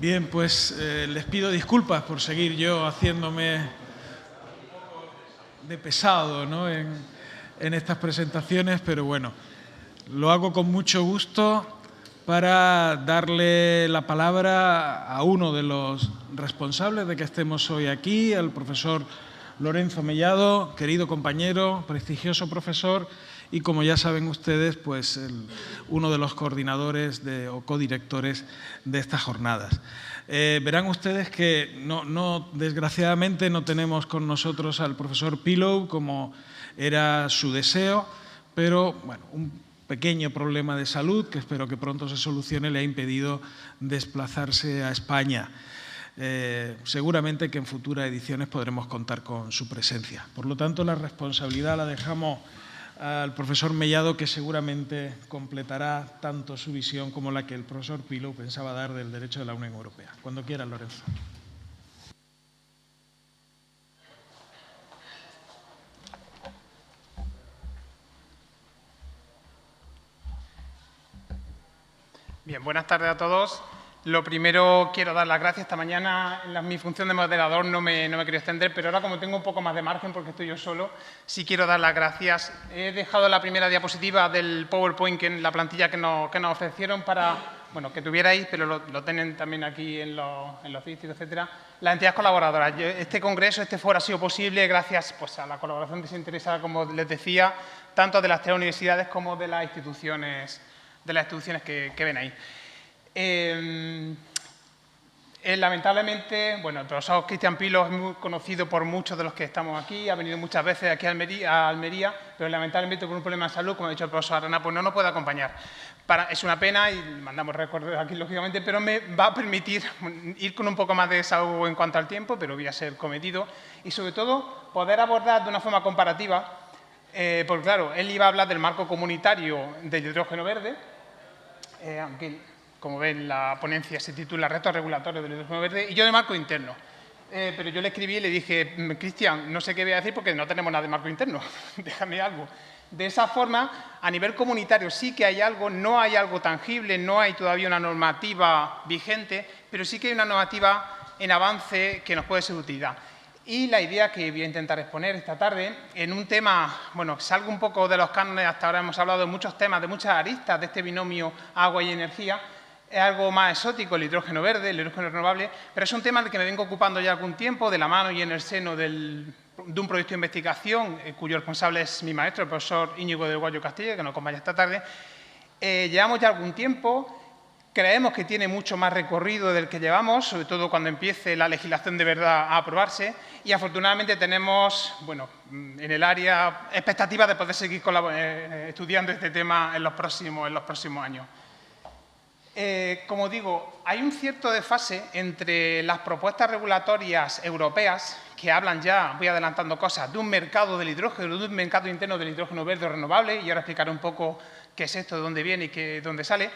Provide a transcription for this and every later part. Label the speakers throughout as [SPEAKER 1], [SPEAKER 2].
[SPEAKER 1] Bien, pues les pido disculpas por seguir yo haciéndome de pesado, ¿no?, en estas presentaciones, pero bueno, lo hago con mucho gusto para darle la palabra a uno de los responsables de que estemos hoy aquí, al profesor Lorenzo Mellado, querido compañero, prestigioso profesor y, como ya saben ustedes, pues uno de los coordinadores o codirectores de estas jornadas. Verán ustedes que desgraciadamente no tenemos con nosotros al profesor Pillow, como era su deseo, pero bueno, un pequeño problema de salud, que espero que pronto se solucione, le ha impedido desplazarse a España. Seguramente que en futuras ediciones podremos contar con su presencia. Por lo tanto, la responsabilidad la dejamos al profesor Mellado, que seguramente completará tanto su visión como la que el profesor Pillow pensaba dar del derecho de la Unión Europea. Cuando quiera, Lorenzo.
[SPEAKER 2] Bien, buenas tardes a todos. Lo primero, quiero dar las gracias. Esta mañana, en mi función de moderador, no me quería extender, pero ahora, como tengo un poco más de margen porque estoy yo solo, sí quiero dar las gracias. He dejado la primera diapositiva del PowerPoint, la plantilla que nos ofrecieron para, bueno, que tuvierais, pero lo tienen también aquí en los sitios, etcétera. Las entidades colaboradoras. Este congreso, este foro ha sido posible gracias, pues, a la colaboración desinteresada, como les decía, tanto de las tres universidades como de las instituciones que ven ahí. Lamentablemente, bueno, el profesor Cristian Pillow es muy conocido por muchos de los que estamos aquí, ha venido muchas veces aquí a Almería, pero lamentablemente por un problema de salud, como ha dicho el profesor Arana, pues no nos puede acompañar. Es una pena y mandamos recuerdos aquí, lógicamente, pero me va a permitir ir con un poco más de desahogo en cuanto al tiempo, pero voy a ser comedido y, sobre todo, poder abordar de una forma comparativa, porque, claro, él iba a hablar del marco comunitario del hidrógeno verde, aunque, como ven, la ponencia se titula Retos regulatorios del hidrógeno verde, y yo de marco interno. Pero yo le escribí y le dije, Cristian, no sé qué voy a decir porque no tenemos nada de marco interno, déjame algo. De esa forma, a nivel comunitario sí que hay algo, no hay algo tangible, no hay todavía una normativa vigente, pero sí que hay una normativa en avance que nos puede ser de utilidad. Y la idea que voy a intentar exponer esta tarde, en un tema, bueno, salgo un poco de los cánones, hasta ahora hemos hablado de muchos temas, de muchas aristas de este binomio agua y energía, es algo más exótico, el hidrógeno verde, el hidrógeno renovable, pero es un tema del que me vengo ocupando ya algún tiempo, de la mano y en el seno de un proyecto de investigación, cuyo responsable es mi maestro, el profesor Íñigo del Guayo Castilla, que nos acompaña esta tarde. Llevamos ya algún tiempo. Creemos que tiene mucho más recorrido del que llevamos, sobre todo cuando empiece la legislación de verdad a aprobarse, y afortunadamente tenemos, bueno, en el área expectativas de poder seguir estudiando este tema en los próximos años. Como digo, hay un cierto desfase entre las propuestas regulatorias europeas que hablan ya, voy adelantando cosas, de un mercado del hidrógeno, de un mercado interno del hidrógeno verde o renovable, y ahora explicaré un poco qué es esto, de dónde viene y de dónde sale,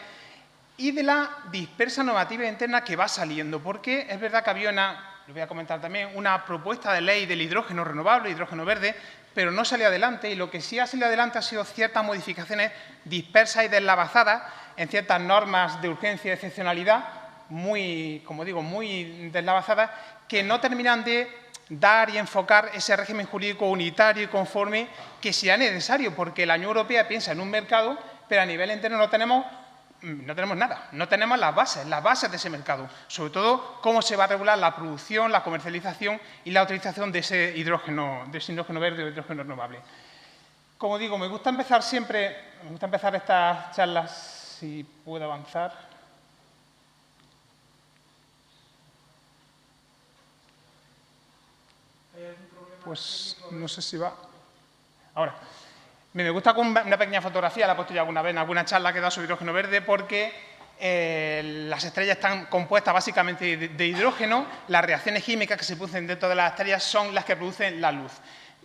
[SPEAKER 2] y de la dispersa normativa interna que va saliendo, porque es verdad que había lo voy a comentar también, una propuesta de ley del hidrógeno renovable, hidrógeno verde, pero no salió adelante, y lo que sí ha salido adelante ha sido ciertas modificaciones dispersas y deslavazadas en ciertas normas de urgencia y excepcionalidad, muy, como digo, muy deslavazadas, que no terminan de dar y enfocar ese régimen jurídico unitario y conforme que sea necesario, porque la Unión Europea piensa en un mercado, pero a nivel interno no tenemos nada, no tenemos las bases de ese mercado, sobre todo cómo se va a regular la producción, la comercialización y la utilización de ese hidrógeno verde o hidrógeno renovable. Como digo, me gusta empezar estas charlas, si puedo avanzar. Pues no sé si va. Ahora. Me gusta con una pequeña fotografía, la he puesto ya alguna vez en alguna charla que he dado sobre hidrógeno verde, porque las estrellas están compuestas básicamente de hidrógeno, las reacciones químicas que se producen dentro de las estrellas son las que producen la luz.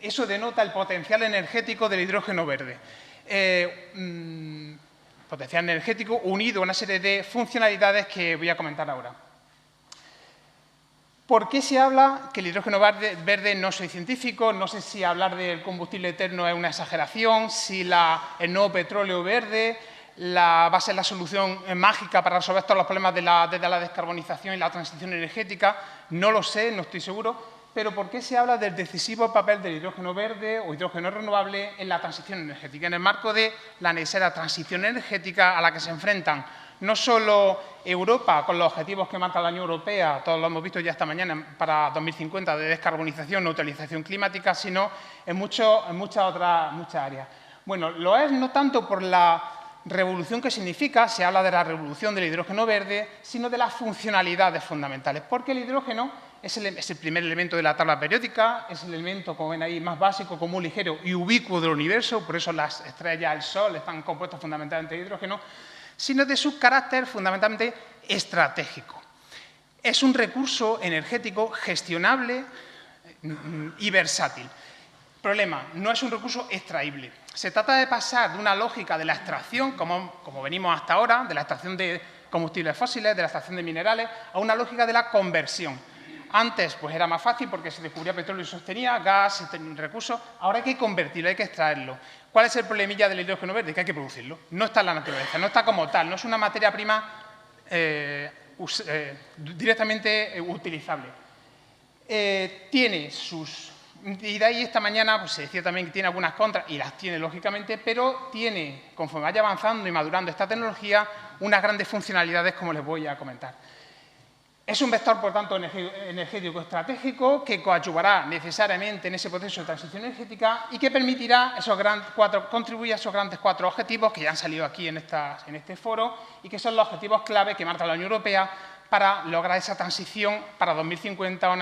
[SPEAKER 2] Eso denota el potencial energético del hidrógeno verde. Potencial energético unido a una serie de funcionalidades que voy a comentar ahora. ¿Por qué se habla que el hidrógeno verde? No soy científico, no sé si hablar del combustible eterno es una exageración, si el nuevo petróleo verde, va a ser la solución mágica para resolver todos los problemas de la descarbonización y la transición energética. No lo sé, no estoy seguro. Pero ¿por qué se habla del decisivo papel del hidrógeno verde o hidrógeno renovable en la transición energética? En el marco de la necesaria transición energética a la que se enfrentan no solo Europa, con los objetivos que marca la Unión Europea, todos lo hemos visto ya esta mañana, para 2050, de descarbonización, neutralización climática, sino en muchas áreas. Bueno, lo es no tanto por la revolución que significa, se habla de la revolución del hidrógeno verde, sino de las funcionalidades fundamentales, porque el hidrógeno es el primer elemento de la tabla periódica, es el elemento, como ven ahí, más básico, común, ligero y ubicuo del universo, por eso las estrellas, el Sol, están compuestos fundamentalmente de hidrógeno, sino de su carácter fundamentalmente estratégico. Es un recurso energético gestionable y versátil. Problema, no es un recurso extraíble. Se trata de pasar de una lógica de la extracción, como venimos hasta ahora, de la extracción de combustibles fósiles, de la extracción de minerales, a una lógica de la conversión. Antes pues era más fácil porque se descubría petróleo y se sostenía, gas, recursos. Ahora hay que convertirlo, hay que extraerlo. ¿Cuál es el problemilla del hidrógeno verde? Que hay que producirlo. No está en la naturaleza, no está como tal, no es una materia prima directamente utilizable. Tiene sus... Y de ahí esta mañana pues, se decía también que tiene algunas contras, y las tiene lógicamente, pero tiene, conforme vaya avanzando y madurando esta tecnología, unas grandes funcionalidades como les voy a comentar. Es un vector, por tanto, energético estratégico que coadyuvará necesariamente en ese proceso de transición energética y que permitirá contribuir a esos grandes 4 objetivos que ya han salido aquí en este foro y que son los objetivos clave que marca la Unión Europea para lograr esa transición para 2050 a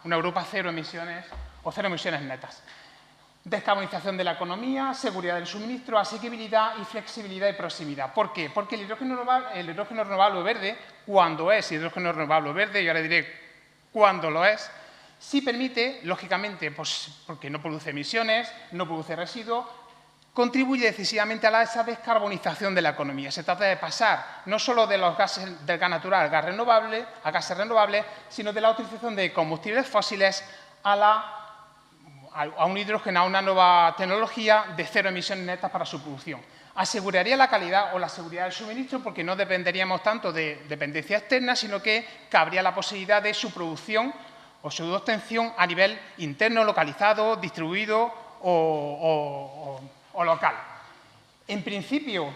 [SPEAKER 2] una Europa cero emisiones o cero emisiones netas. Descarbonización de la economía, seguridad del suministro, asequibilidad y flexibilidad y proximidad. ¿Por qué? Porque el hidrógeno renovable verde, cuando es hidrógeno renovable verde, y ahora diré cuándo lo es, sí permite, lógicamente, pues, porque no produce emisiones, no produce residuos, contribuye decisivamente a esa descarbonización de la economía. Se trata de pasar no solo de los gases del gas natural a gases renovables, sino de la utilización de combustibles fósiles a un hidrógeno, a una nueva tecnología de cero emisiones netas para su producción. Aseguraría la calidad o la seguridad del suministro porque no dependeríamos tanto de dependencia externa, sino que cabría la posibilidad de su producción o su obtención a nivel interno, localizado, distribuido o local. En principio,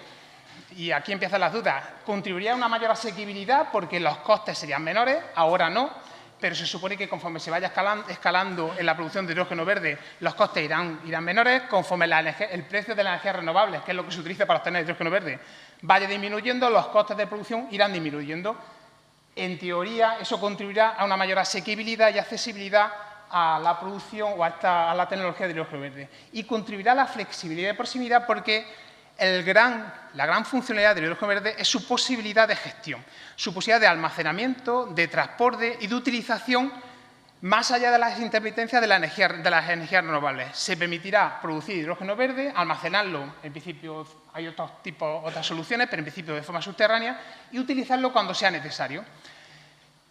[SPEAKER 2] y aquí empiezan las dudas, contribuiría a una mayor asequibilidad porque los costes serían menores, ahora no, pero se supone que conforme se vaya escalando en la producción de hidrógeno verde, los costes irán menores, conforme el precio de las energías renovables, que es lo que se utiliza para obtener hidrógeno verde, vaya disminuyendo, los costes de producción irán disminuyendo. En teoría, eso contribuirá a una mayor asequibilidad y accesibilidad a la producción o a la tecnología de hidrógeno verde. Y contribuirá a la flexibilidad y proximidad porque la gran funcionalidad del hidrógeno verde es su posibilidad de gestión, su posibilidad de almacenamiento, de transporte y de utilización más allá de las intermitencias de las energías renovables. Se permitirá producir hidrógeno verde, almacenarlo, en principio hay otras soluciones, pero en principio de forma subterránea, y utilizarlo cuando sea necesario.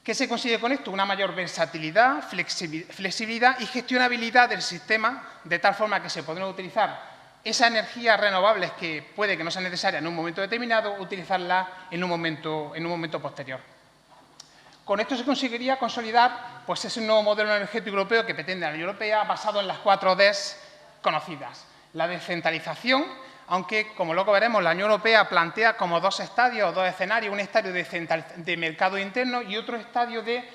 [SPEAKER 2] ¿Qué se consigue con esto? Una mayor versatilidad, flexibilidad y gestionabilidad del sistema, de tal forma que se podrán utilizar esas energías renovables que puede que no sean necesarias en un momento determinado, utilizarlas en un momento posterior. Con esto se conseguiría consolidar pues, ese nuevo modelo energético europeo que pretende la Unión Europea basado en las 4 Ds conocidas. La descentralización, aunque, como luego veremos, la Unión Europea plantea como 2 estadios o 2 escenarios, un estadio de mercado interno y otro estadio de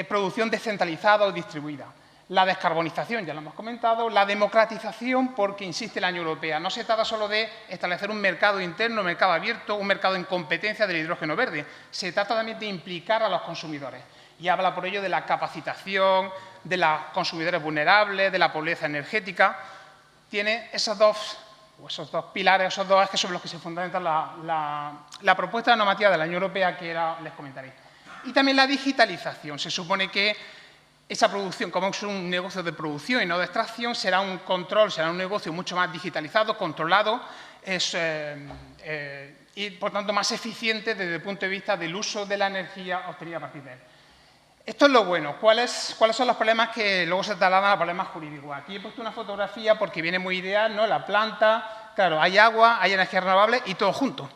[SPEAKER 2] producción descentralizada o distribuida. La descarbonización, ya lo hemos comentado, la democratización, porque insiste la Unión Europea. No se trata solo de establecer un mercado interno, un mercado abierto, un mercado en competencia del hidrógeno verde. Se trata también de implicar a los consumidores. Y habla por ello de la capacitación, de los consumidores vulnerables, de la pobreza energética. Tiene esos dos pilares, esos 2 ejes sobre los que se fundamenta la propuesta de normativa de la Unión Europea que ahora les comentaré. Y también la digitalización. Se supone que esa producción, como es un negocio de producción y no de extracción, será un negocio mucho más digitalizado, controlado y, por tanto, más eficiente desde el punto de vista del uso de la energía obtenida a partir de él. Esto es lo bueno. ¿Cuáles son los problemas que luego se trasladan a los problemas jurídicos? Aquí he puesto una fotografía porque viene muy ideal, ¿no? La planta claro, hay agua, hay energía renovable y todo junto.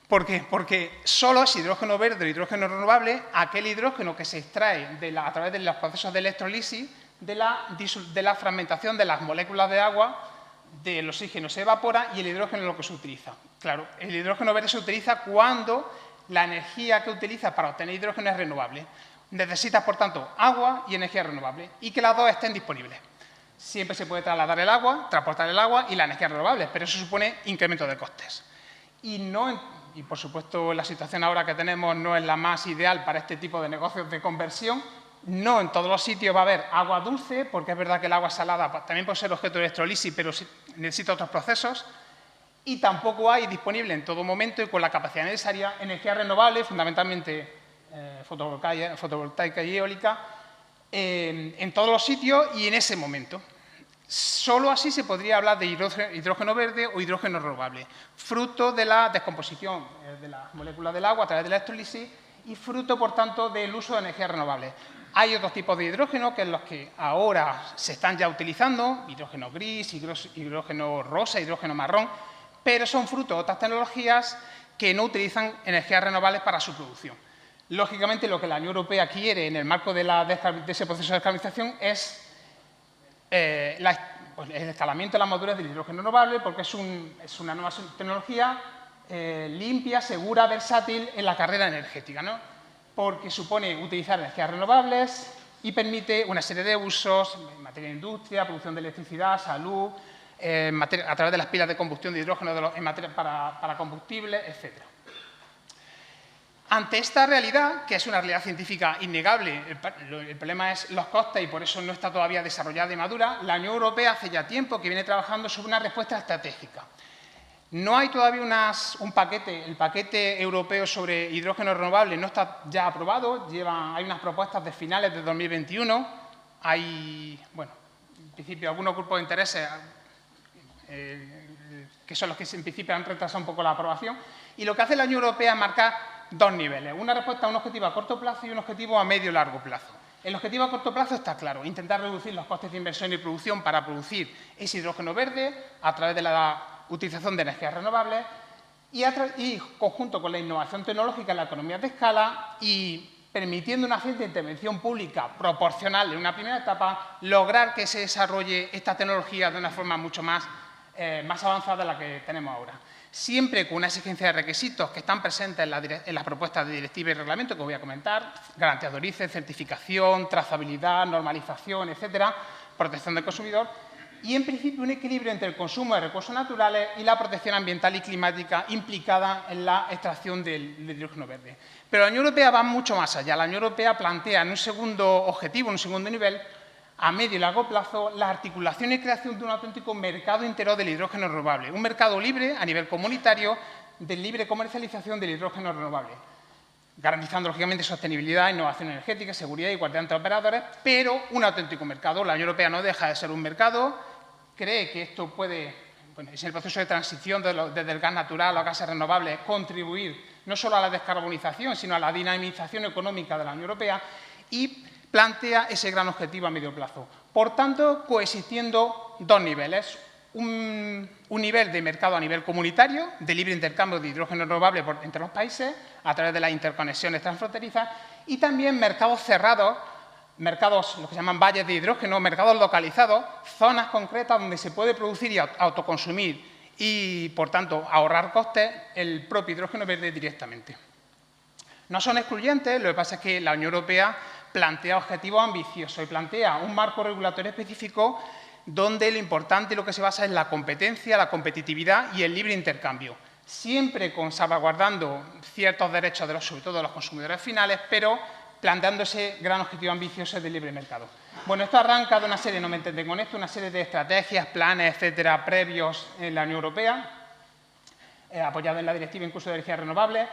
[SPEAKER 2] ¿Por qué? Porque solo es hidrógeno verde o hidrógeno renovable aquel hidrógeno que se extrae a través de los procesos de electrolisis de la fragmentación de las moléculas de agua, del oxígeno se evapora y el hidrógeno es lo que se utiliza. Claro, el hidrógeno verde se utiliza cuando la energía que utilizas para obtener hidrógeno es renovable. Necesitas, por tanto, agua y energía renovable y que las dos estén disponibles. Siempre se puede trasladar el agua, transportar el agua y la energía renovable, pero eso supone incremento de costes. Y, por supuesto, la situación ahora que tenemos no es la más ideal para este tipo de negocios de conversión. No en todos los sitios va a haber agua dulce, porque es verdad que el agua salada también puede ser objeto de electrolisis, pero necesita otros procesos. Y tampoco hay disponible en todo momento y con la capacidad necesaria energía renovable, fundamentalmente fotovoltaica y eólica, en todos los sitios y en ese momento. Solo así se podría hablar de hidrógeno verde o hidrógeno renovable, fruto de la descomposición de las moléculas del agua a través de la electrólisis y fruto, por tanto, del uso de energías renovables. Hay otros tipos de hidrógeno, que es los que ahora se están ya utilizando, hidrógeno gris, hidrógeno rosa, hidrógeno marrón, pero son fruto de otras tecnologías que no utilizan energías renovables para su producción. Lógicamente, lo que la Unión Europea quiere en el marco de ese proceso de descarbonización es el escalamiento de la madurez del hidrógeno renovable, porque es una nueva tecnología limpia, segura, versátil en la carrera energética, ¿no? Porque supone utilizar energías renovables y permite una serie de usos en materia de industria, producción de electricidad, salud, a través de las pilas de combustión de hidrógeno para combustible, etc. Ante esta realidad, que es una realidad científica innegable, el problema es los costes y por eso no está todavía desarrollada y madura, la Unión Europea hace ya tiempo que viene trabajando sobre una respuesta estratégica. No hay todavía el paquete europeo sobre hidrógeno renovable no está ya aprobado, hay unas propuestas de finales de 2021, hay, bueno, en principio algunos grupos de intereses que son los que en principio han retrasado un poco la aprobación, y lo que hace la Unión Europea es marcar dos niveles, una respuesta a un objetivo a corto plazo y un objetivo a medio y largo plazo. El objetivo a corto plazo está claro, intentar reducir los costes de inversión y producción para producir ese hidrógeno verde a través de la utilización de energías renovables y conjunto con la innovación tecnológica en la economía de escala y permitiendo una cierta intervención pública proporcional en una primera etapa, lograr que se desarrolle esta tecnología de una forma mucho más avanzada de la que tenemos ahora. Siempre con una exigencia de requisitos que están presentes en las propuestas de directiva y reglamento que voy a comentar, garantías de origen, certificación, trazabilidad, normalización, etcétera, protección del consumidor y, en principio, un equilibrio entre el consumo de recursos naturales y la protección ambiental y climática implicada en la extracción del hidrógeno verde. Pero la Unión Europea va mucho más allá. La Unión Europea plantea en un segundo objetivo, en un segundo nivel, a medio y largo plazo, la articulación y creación de un auténtico mercado interior del hidrógeno renovable, un mercado libre a nivel comunitario de libre comercialización del hidrógeno renovable, garantizando, lógicamente, sostenibilidad, innovación energética, seguridad y igualdad entre operadores, pero un auténtico mercado. La Unión Europea no deja de ser un mercado, cree que esto puede, es el proceso de transición desde el gas natural a los gases renovables, contribuir no solo a la descarbonización, sino a la dinamización económica de la Unión Europea y plantea ese gran objetivo a medio plazo. Por tanto, coexistiendo dos niveles. Un nivel de mercado a nivel comunitario, de libre intercambio de hidrógeno renovable entre los países, a través de las interconexiones transfronterizas, y también mercados cerrados, mercados, lo que se llaman valles de hidrógeno, mercados localizados, zonas concretas donde se puede producir y autoconsumir y, por tanto, ahorrar costes el propio hidrógeno verde directamente. No son excluyentes, lo que pasa es que la Unión Europea plantea objetivos ambiciosos y plantea un marco regulatorio específico donde lo importante y lo que se basa es la competencia, la competitividad y el libre intercambio, siempre salvaguardando ciertos derechos, sobre todo de los consumidores finales, pero planteando ese gran objetivo ambicioso del libre mercado. Bueno, esto arranca de una serie, no me entienden con esto, una serie de estrategias, planes, etcétera, previos en la Unión Europea, apoyado en la Directiva incluso de energías renovables.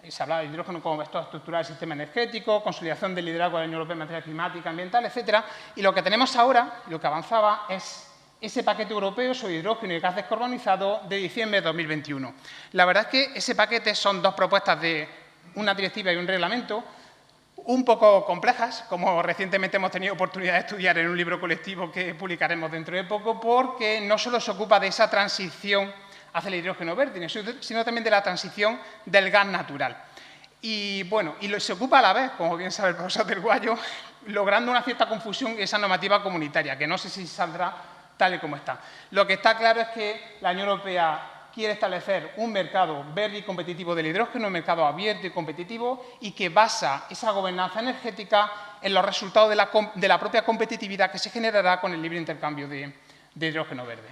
[SPEAKER 2] Se hablaba de hidrógeno como vector estructural del sistema energético, consolidación del liderazgo de la Unión Europea en materia climática, ambiental, etcétera. Y lo que tenemos ahora, lo que avanzaba, es ese paquete europeo sobre hidrógeno y gas descarbonizado de diciembre de 2021. La verdad es que ese paquete son dos propuestas de una directiva y un reglamento un poco complejas, como recientemente hemos tenido oportunidad de estudiar en un libro colectivo que publicaremos dentro de poco, porque no solo se ocupa de esa transición hacia el hidrógeno verde, sino también de la transición del gas natural. Y bueno, se ocupa a la vez, como bien sabe el profesor del Guayo, logrando una cierta confusión en esa normativa comunitaria, que no sé si saldrá tal y como está. Lo que está claro es que la Unión Europea quiere establecer un mercado verde y competitivo del hidrógeno, un mercado abierto y competitivo, y que basa esa gobernanza energética en los resultados de la propia competitividad que se generará con el libre intercambio de hidrógeno verde.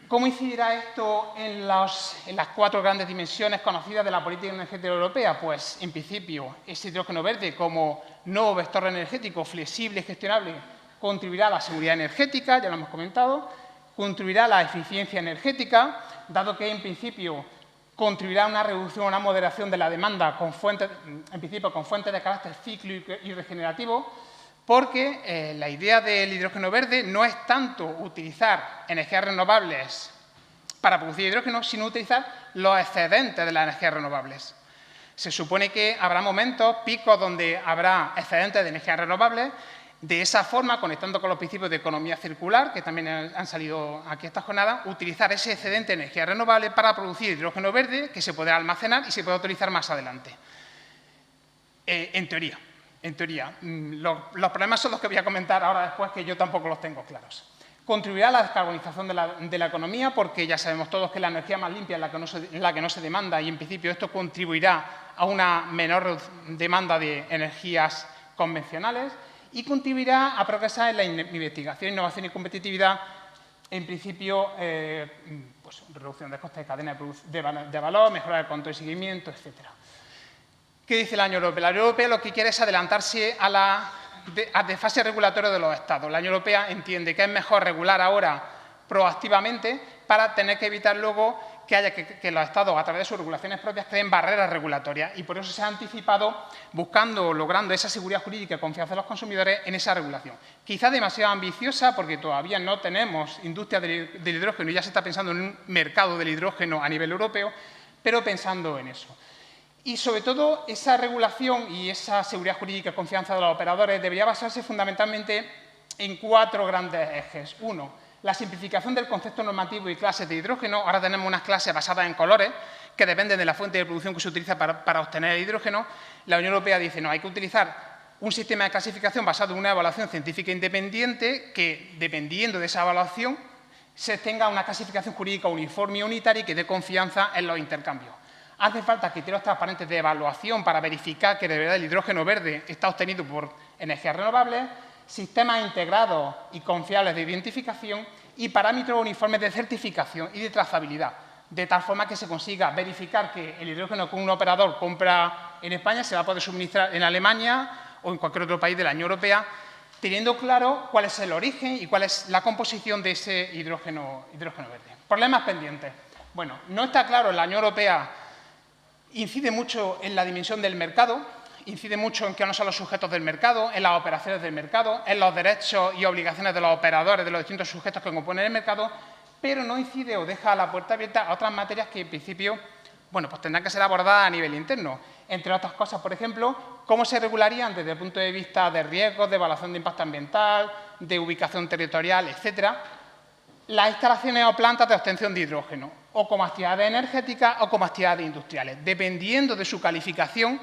[SPEAKER 2] ¿Cómo incidirá esto en las 4 grandes dimensiones conocidas de la política energética europea? Pues, en principio, ese hidrógeno verde como nuevo vector energético flexible y gestionable contribuirá a la seguridad energética, ya lo hemos comentado, contribuirá a la eficiencia energética, dado que, en principio, contribuirá a una reducción o una moderación de la demanda con fuentes, en principio, con fuentes de carácter cíclico y regenerativo, porque la idea del hidrógeno verde no es tanto utilizar energías renovables para producir hidrógeno, sino utilizar los excedentes de las energías renovables. Se supone que habrá momentos, picos, donde habrá excedentes de energías renovables. De esa forma, conectando con los principios de economía circular, que también han salido aquí esta jornada, utilizar ese excedente de energía renovable para producir hidrógeno verde que se podrá almacenar y se podrá utilizar más adelante. En teoría. Los problemas son los que voy a comentar ahora después, que yo tampoco los tengo claros. Contribuirá a la descarbonización de la economía, porque ya sabemos todos que la energía más limpia es la que no se demanda, y en principio esto contribuirá a una menor demanda de energías convencionales, y contribuirá a progresar en la investigación, innovación y competitividad, en principio, pues, reducción de costes de cadena de valor, mejora del control y seguimiento, etcétera. ¿Qué dice la Unión Europea? La Unión Europea lo que quiere es adelantarse a la desfase regulatoria de los Estados. La Unión Europea entiende que es mejor regular ahora proactivamente para tener que evitar luego que los Estados, a través de sus regulaciones propias, creen barreras regulatorias. Y por eso se ha anticipado buscando o logrando esa seguridad jurídica y confianza de los consumidores en esa regulación. Quizá demasiado ambiciosa, porque todavía no tenemos industria del hidrógeno y ya se está pensando en un mercado del hidrógeno a nivel europeo, pero pensando en eso. Y, sobre todo, esa regulación y esa seguridad jurídica y confianza de los operadores debería basarse fundamentalmente en 4 grandes ejes. 1, la simplificación del concepto normativo y clases de hidrógeno. Ahora tenemos unas clases basadas en colores que dependen de la fuente de producción que se utiliza para obtener el hidrógeno. La Unión Europea dice, no, hay que utilizar un sistema de clasificación basado en una evaluación científica independiente que, dependiendo de esa evaluación, se tenga una clasificación jurídica uniforme y unitaria y que dé confianza en los intercambios. Hace falta criterios transparentes de evaluación para verificar que de verdad el hidrógeno verde está obtenido por energías renovables, sistemas integrados y confiables de identificación y parámetros uniformes de certificación y de trazabilidad, de tal forma que se consiga verificar que el hidrógeno que un operador compra en España se va a poder suministrar en Alemania o en cualquier otro país de la Unión Europea, teniendo claro cuál es el origen y cuál es la composición de ese hidrógeno verde. Problemas pendientes. Bueno, no está claro, la Unión Europea incide mucho en la dimensión del mercado, incide mucho en que no son los sujetos del mercado, en las operaciones del mercado, en los derechos y obligaciones de los operadores, de los distintos sujetos que componen el mercado, pero no incide o deja la puerta abierta a otras materias que, en principio, bueno, pues tendrán que ser abordadas a nivel interno. Entre otras cosas, por ejemplo, cómo se regularían desde el punto de vista de riesgos, de evaluación de impacto ambiental, de ubicación territorial, etcétera, las instalaciones o plantas de obtención de hidrógeno, o como actividades energéticas o como actividades industriales. Dependiendo de su calificación,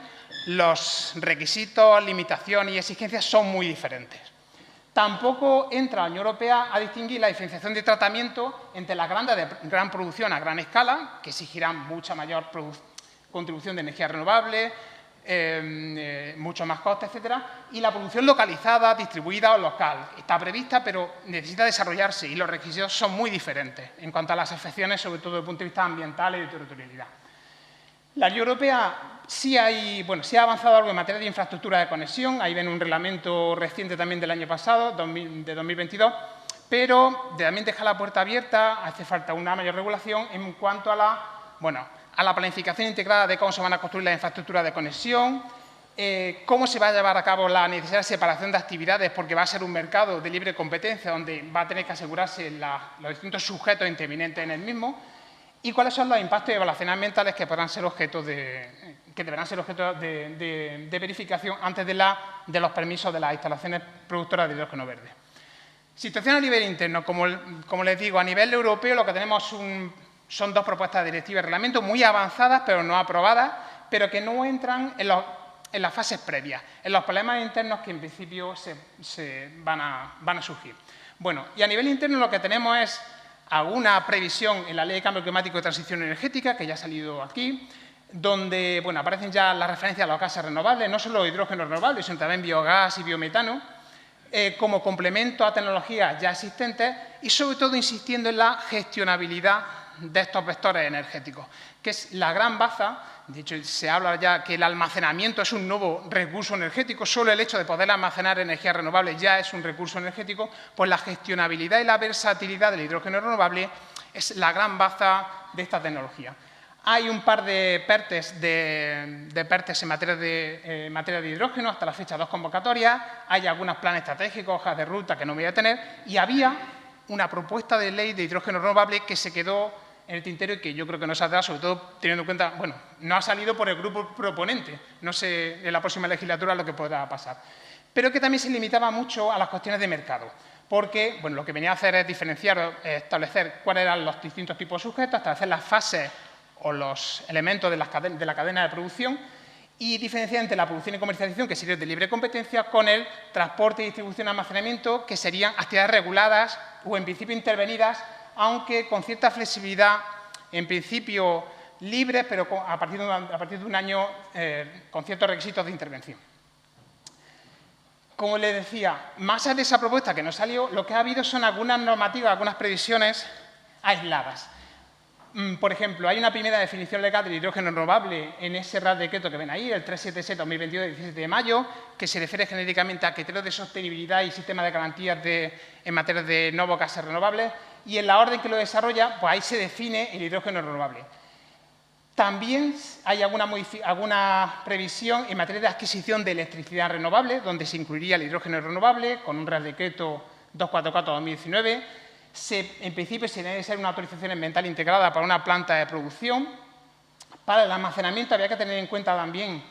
[SPEAKER 2] los requisitos, limitaciones y exigencias son muy diferentes. Tampoco entra la Unión Europea a distinguir la diferenciación de tratamiento entre las grandes de gran producción a gran escala, que exigirán mucha mayor contribución de energía renovable, mucho más coste, etcétera, y la producción localizada, distribuida o local. Está prevista, pero necesita desarrollarse y los requisitos son muy diferentes en cuanto a las afecciones, sobre todo desde el punto de vista ambiental y de territorialidad. La Unión Europea sí ha avanzado algo en materia de infraestructura de conexión. Ahí ven un reglamento reciente también del año pasado, de 2022, pero también deja la puerta abierta, hace falta una mayor regulación en cuanto a la planificación integrada de cómo se van a construir las infraestructuras de conexión, cómo se va a llevar a cabo la necesaria separación de actividades, porque va a ser un mercado de libre competencia donde va a tener que asegurarse los distintos sujetos intervinientes en el mismo, y cuáles son los impactos y evaluaciones ambientales que deberán ser objeto de verificación antes de los permisos de las instalaciones productoras de hidrógeno verde. Situación a nivel interno. Como les digo, a nivel europeo lo que tenemos son dos propuestas de directiva y reglamento muy avanzadas, pero no aprobadas, pero que no entran en las fases previas, en los problemas internos que en principio se van a surgir. Bueno, y a nivel interno lo que tenemos es alguna previsión en la Ley de Cambio Climático y Transición Energética, que ya ha salido aquí, donde aparecen ya las referencias a los gases renovables, no solo hidrógeno renovable, sino también biogás y biometano, como complemento a tecnologías ya existentes y, sobre todo, insistiendo en la gestionabilidad de estos vectores energéticos, que es la gran baza. De hecho, se habla ya que el almacenamiento es un nuevo recurso energético. Solo el hecho de poder almacenar energías renovables ya es un recurso energético. Pues la gestionabilidad y la versatilidad del hidrógeno renovable es la gran baza de esta tecnología. Hay un par de PERTEs en materia de hidrógeno, hasta la fecha 2 convocatorias. Hay algunos planes estratégicos, hojas de ruta que no me voy a tener. Y había una propuesta de ley de hidrógeno renovable que se quedó en el tintero y que yo creo que no saldrá, sobre todo teniendo en cuenta, bueno, no ha salido por el grupo proponente. No sé en la próxima legislatura lo que podrá pasar. Pero que también se limitaba mucho a las cuestiones de mercado. Porque, bueno, lo que venía a hacer es diferenciar, establecer cuáles eran los distintos tipos de sujetos, establecer las fases o los elementos de la cadena de producción y diferenciar entre la producción y comercialización, que sería de libre competencia, con el transporte, distribución y almacenamiento, que serían actividades reguladas o, en principio, intervenidas, aunque con cierta flexibilidad, en principio libres, pero a partir de un año con ciertos requisitos de intervención. Como les decía, más allá de esa propuesta que no salió, lo que ha habido son algunas normativas, algunas previsiones aisladas. Por ejemplo, hay una primera definición legal del hidrógeno renovable en ese Real Decreto que ven ahí, el 377/2022 de 17 de mayo, que se refiere genéricamente a criterios de sostenibilidad y sistemas de garantías en materia de nuevos gases renovables, y en la orden que lo desarrolla, pues ahí se define el hidrógeno renovable. También hay alguna previsión en materia de adquisición de electricidad renovable, donde se incluiría el hidrógeno renovable con un Real Decreto 244/2019. En principio, se debe ser una autorización ambiental integrada para una planta de producción. Para el almacenamiento había que tener en cuenta también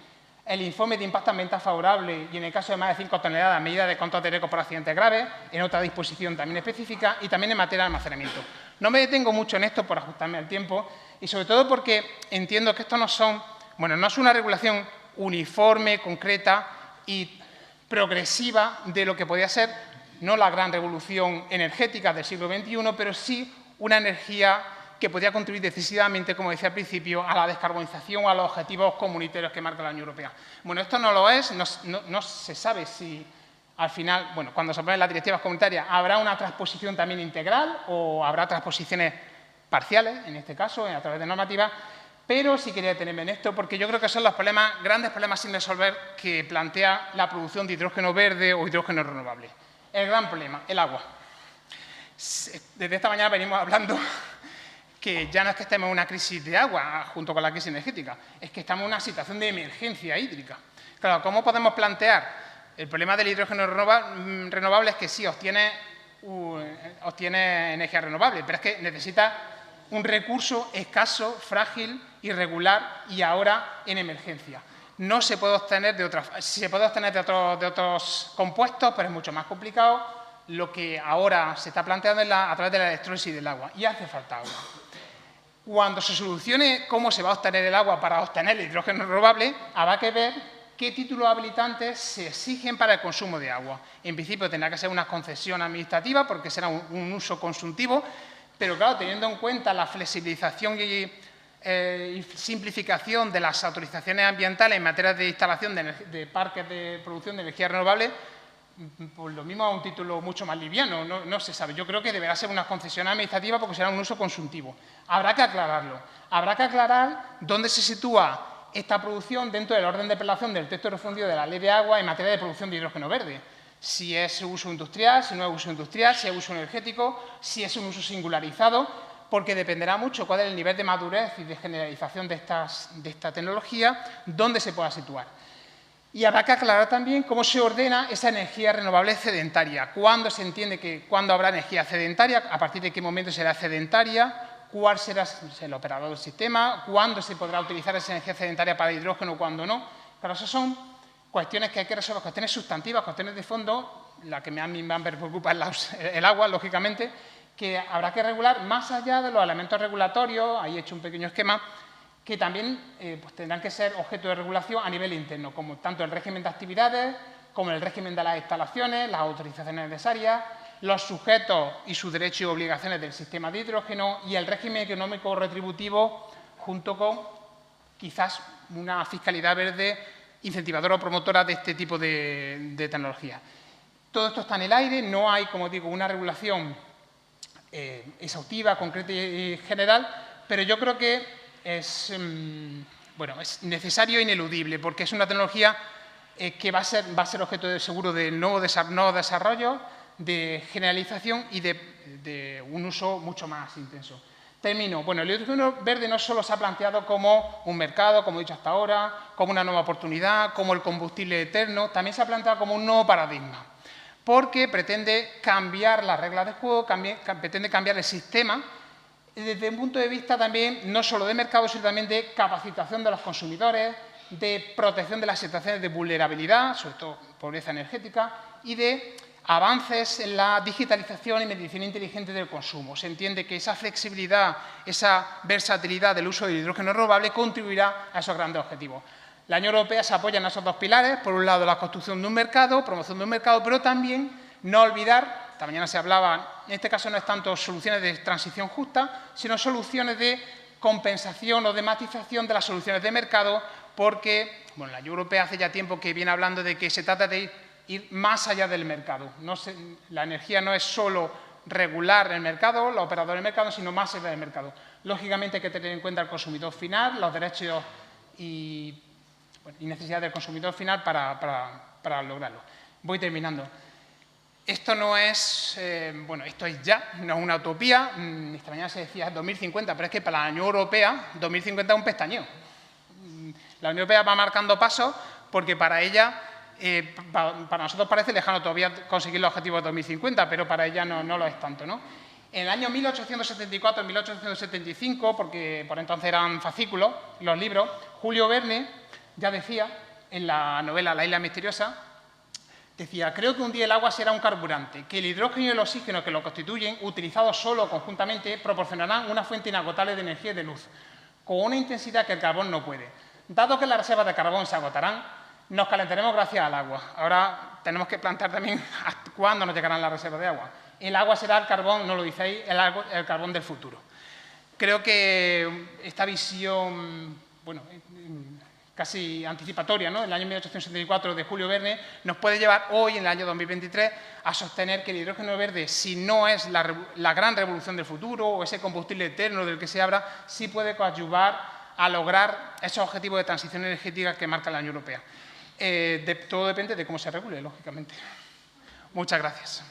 [SPEAKER 2] el informe de impacto ambiental favorable y, en el caso de más de 5 toneladas, medidas de control de riesgos por accidentes graves, en otra disposición también específica, y también en materia de almacenamiento. No me detengo mucho en esto por ajustarme al tiempo y, sobre todo, porque entiendo que esto no es una regulación uniforme, concreta y progresiva de lo que podía ser no la gran revolución energética del siglo XXI, pero sí una energía que podría contribuir decisivamente, como decía al principio, a la descarbonización o a los objetivos comunitarios que marca la Unión Europea. Bueno, esto no lo es, no se sabe si al final, bueno, cuando se aprueben las directivas comunitarias, habrá una transposición también integral o habrá transposiciones parciales, en este caso, a través de normativas, pero sí quería detenerme en esto porque yo creo que son los grandes problemas sin resolver que plantea la producción de hidrógeno verde o hidrógeno renovable. El gran problema, el agua. Desde esta mañana venimos hablando que ya no es que estemos en una crisis de agua junto con la crisis energética, es que estamos en una situación de emergencia hídrica. Claro, ¿cómo podemos plantear el problema del hidrógeno renovable? Es que sí, obtiene energía renovable, pero es que necesita un recurso escaso, frágil, irregular y ahora en emergencia. No se puede obtener de otros compuestos, pero es mucho más complicado. Lo que ahora se está planteando es a través de la electrólisis del agua, y hace falta agua. Cuando se solucione cómo se va a obtener el agua para obtener el hidrógeno renovable, habrá que ver qué títulos habilitantes se exigen para el consumo de agua. En principio tendrá que ser una concesión administrativa porque será un uso consultivo, pero claro, teniendo en cuenta la flexibilización y simplificación de las autorizaciones ambientales en materia de instalación de parques de producción de energía renovable, pues lo mismo a un título mucho más liviano, no se sabe. Yo creo que deberá ser una concesión administrativa porque será un uso consultivo. Habrá que aclararlo. Habrá que aclarar dónde se sitúa esta producción dentro del orden de prelación del texto refundido de la Ley de Agua en materia de producción de hidrógeno verde. Si es uso industrial, si no es uso industrial, si es uso energético, si es un uso singularizado, porque dependerá mucho cuál es el nivel de madurez y de generalización de esta tecnología, dónde se pueda situar. Y habrá que aclarar también cómo se ordena esa energía renovable excedentaria. ¿Cuándo se entiende cuándo habrá energía excedentaria? ¿A partir de qué momento será excedentaria? cuál será el operador del sistema, cuándo se podrá utilizar esa energía excedentaria para hidrógeno, cuándo no. Claro, esas son cuestiones que hay que resolver, cuestiones sustantivas, cuestiones de fondo. La que a mí me preocupa es el agua, lógicamente, que habrá que regular más allá de los elementos regulatorios. Ahí he hecho un pequeño esquema, que también pues tendrán que ser objeto de regulación a nivel interno, como tanto el régimen de actividades, como el régimen de las instalaciones, las autorizaciones necesarias, los sujetos y sus derechos y obligaciones del sistema de hidrógeno y el régimen económico retributivo, junto con quizás una fiscalidad verde incentivadora o promotora de este tipo de tecnología. Todo esto está en el aire, no hay, como digo, una regulación exhaustiva, concreta y general, pero yo creo que es necesario e ineludible, porque es una tecnología que va a ser objeto de seguro de nuevo desarrollo, de generalización y de un uso mucho más intenso. Termino. Bueno, el hidrógeno verde no solo se ha planteado como un mercado, como he dicho hasta ahora, como una nueva oportunidad, como el combustible eterno, también se ha planteado como un nuevo paradigma, porque pretende cambiar las reglas de juego, pretende cambiar el sistema desde un punto de vista también no solo de mercado, sino también de capacitación de los consumidores, de protección de las situaciones de vulnerabilidad, sobre todo pobreza energética, y de avances en la digitalización y medición inteligente del consumo. Se entiende que esa flexibilidad, esa versatilidad del uso del hidrógeno renovable contribuirá a esos grandes objetivos. La Unión Europea se apoya en esos dos pilares, por un lado la construcción de un mercado, promoción de un mercado, pero también no olvidar, esta mañana se hablaba, en este caso no es tanto soluciones de transición justa, sino soluciones de compensación o de matización de las soluciones de mercado, porque la Unión Europea hace ya tiempo que viene hablando de que se trata de ir más allá del mercado. La energía no es solo regular el mercado, los operadores del mercado, sino más allá del mercado. Lógicamente hay que tener en cuenta el consumidor final, los derechos y necesidades del consumidor final para lograrlo. Voy terminando. Esto no es, esto es ya, no es una utopía. Esta mañana se decía 2050, pero es que para la Unión Europea 2050 es un pestañeo. La Unión Europea va marcando pasos porque para ella, para nosotros parece lejano todavía conseguir los objetivos de 2050, pero para ella no lo es tanto, ¿no? En el año 1874, en 1875, porque por entonces eran fascículos los libros, Julio Verne ya decía, en la novela La isla misteriosa, decía: creo que un día el agua será un carburante, que el hidrógeno y el oxígeno que lo constituyen, utilizados solo o conjuntamente, proporcionarán una fuente inagotable de energía y de luz, con una intensidad que el carbón no puede. Dado que las reservas de carbón se agotarán, nos calentaremos gracias al agua. Ahora tenemos que plantear también hasta cuándo nos llegarán las reservas de agua. El agua será el carbón, no lo dice ahí, el carbón del futuro. Creo que esta visión, casi anticipatoria, ¿no?, en el año 1874 de Julio Verne, nos puede llevar hoy, en el año 2023, a sostener que el hidrógeno verde, si no es la gran revolución del futuro o ese combustible eterno del que se habla, sí puede coadyuvar a lograr esos objetivos de transición energética que marca la Unión Europea. Todo depende de cómo se regule, lógicamente. Muchas gracias.